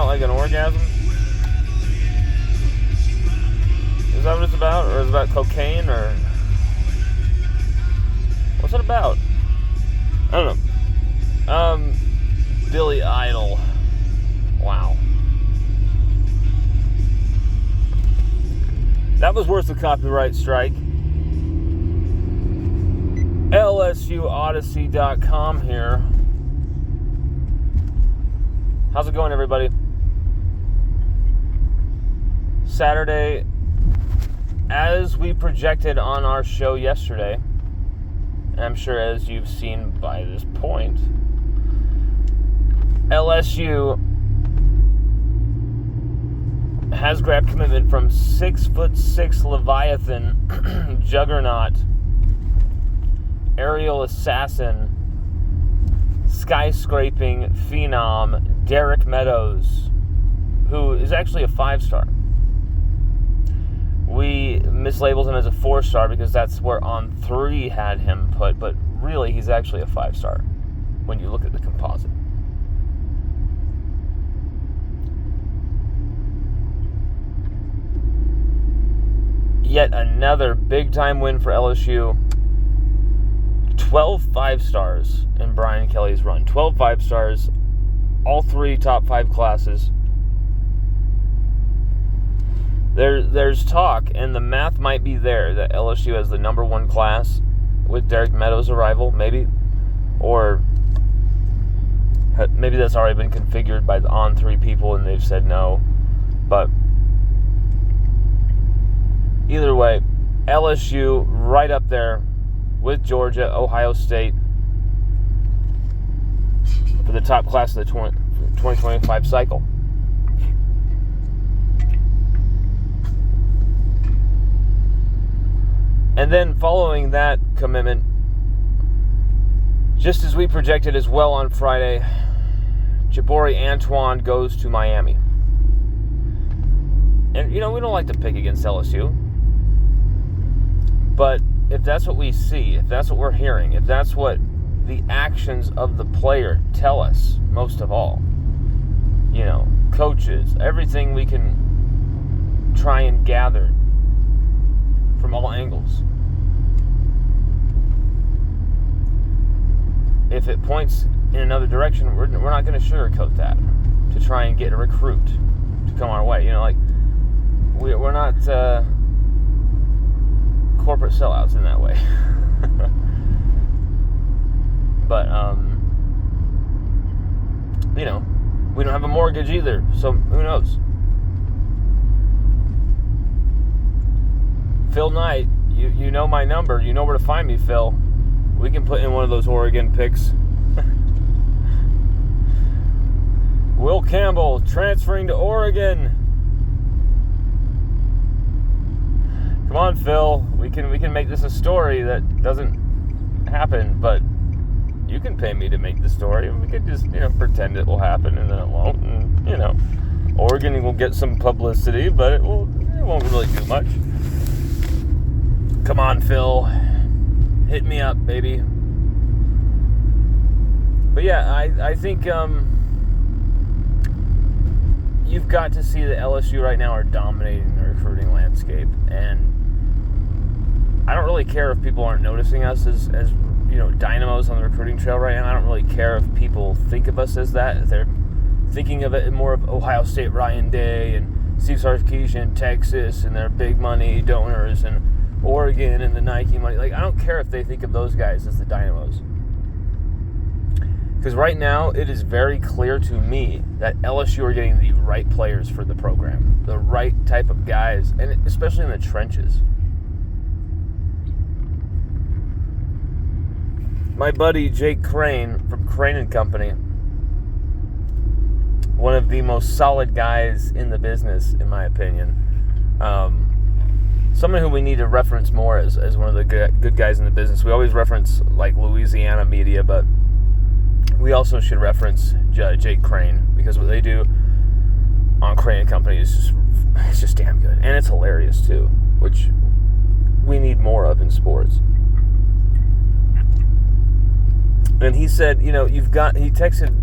like an orgasm? Is that what it's about? Or is it about cocaine? Or what's it about? I don't know. Billy Idol. Wow. That was worth the copyright strike. LSUODYSSEY.COM here. How's it going, everybody? Saturday, as we projected on our show yesterday, and I'm sure as you've seen by this point, LSU has grabbed commitment from 6'6" Leviathan juggernaut, aerial assassin, skyscraping phenom Derek Meadows, who is actually a 5-star. We mislabeled him as a 4-star because that's where On 3 had him put, but really he's actually a 5-star when you look at the composite. Yet another big-time win for LSU. 12 5-stars in Brian Kelly's run. 12 5-stars, all 3 top 5 classes. There's talk, and the math might be there, that LSU has the number 1 class with Derek Meadows' arrival, maybe. Or maybe that's already been configured by the On 3 people and they've said no. But either way, LSU right up there with Georgia, Ohio State for the top class of the 2025 cycle. And then following that commitment, just as we projected as well on Friday, Jabari Antoine goes to Miami. And, we don't like to pick against LSU. But if that's what we see, if that's what we're hearing, if that's what the actions of the player tell us, most of all, coaches, everything we can try and gather from all angles. If it points in another direction, we're not going to sugarcoat that to try and get a recruit to come our way. We're not corporate sellouts in that way. But we don't have a mortgage either, so who knows? Phil Knight, you know my number, you know where to find me, Phil. We can put in one of those Oregon picks. Will Campbell transferring to Oregon. Come on, Phil. We can make this a story that doesn't happen, but you can pay me to make the story. We could just, pretend it will happen and then it won't. And, Oregon will get some publicity, but it won't really do much. Come on, Phil. Hit me up, baby. But yeah, I think you've got to see that LSU right now are dominating the recruiting landscape, and I don't really care if people aren't noticing us as dynamos on the recruiting trail right now. I don't really care if people think of us as that. If they're thinking of it more of Ohio State Ryan Day and Steve Sarkisian, Texas, and their big money donors, and Oregon and the Nike money. I don't care if they think of those guys as the dynamos. Because right now, it is very clear to me that LSU are getting the right players for the program. The right type of guys, and especially in the trenches. My buddy Jake Crane from Crane & Company, one of the most solid guys in the business, in my opinion. Someone who we need to reference more as one of the good guys in the business. We always reference Louisiana media, but we also should reference Jake Crane, because what they do on Crane & Company is just damn good. And it's hilarious too, which we need more of in sports. And he said, he texted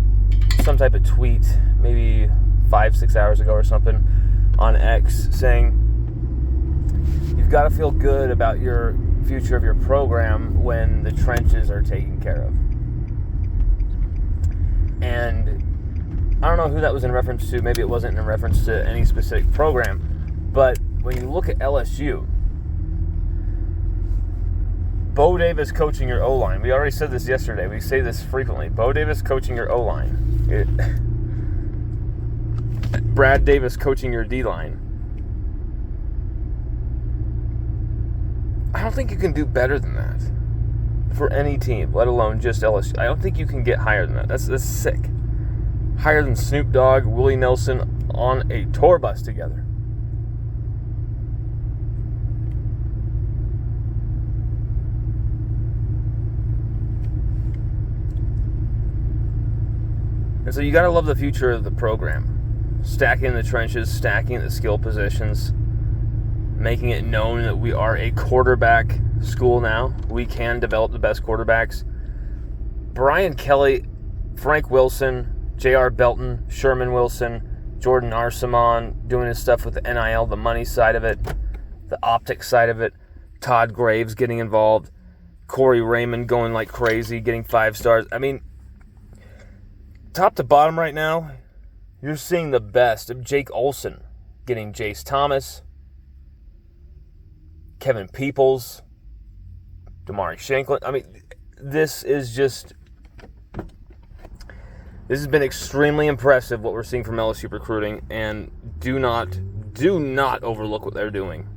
some type of tweet maybe 5-6 hours ago or something on X, saying you've got to feel good about your future of your program when the trenches are taken care of. And I don't know who that was in reference to. Maybe it wasn't in reference to any specific program. But when you look at LSU, Bo Davis coaching your O-line. We already said this yesterday. We say this frequently. Bo Davis coaching your O-line. Brad Davis coaching your D-line. I don't think you can do better than that for any team, let alone just LSU. I don't think you can get higher than that. That's sick. Higher than Snoop Dogg, Willie Nelson on a tour bus together. And so you got to love the future of the program. Stacking the trenches, stacking the skill positions, making it known that we are a quarterback school now. We can develop the best quarterbacks. Brian Kelly, Frank Wilson, J.R. Belton, Sherman Wilson, Jordan Arsamon doing his stuff with the NIL, the money side of it, the optics side of it, Todd Graves getting involved, Corey Raymond going like crazy, getting 5 stars. I mean, top to bottom right now, you're seeing the best of Jake Olson getting Jace Thomas, Kevin Peoples, Damari Shanklin. I mean, this has been extremely impressive what we're seeing from LSU recruiting, and do not overlook what they're doing.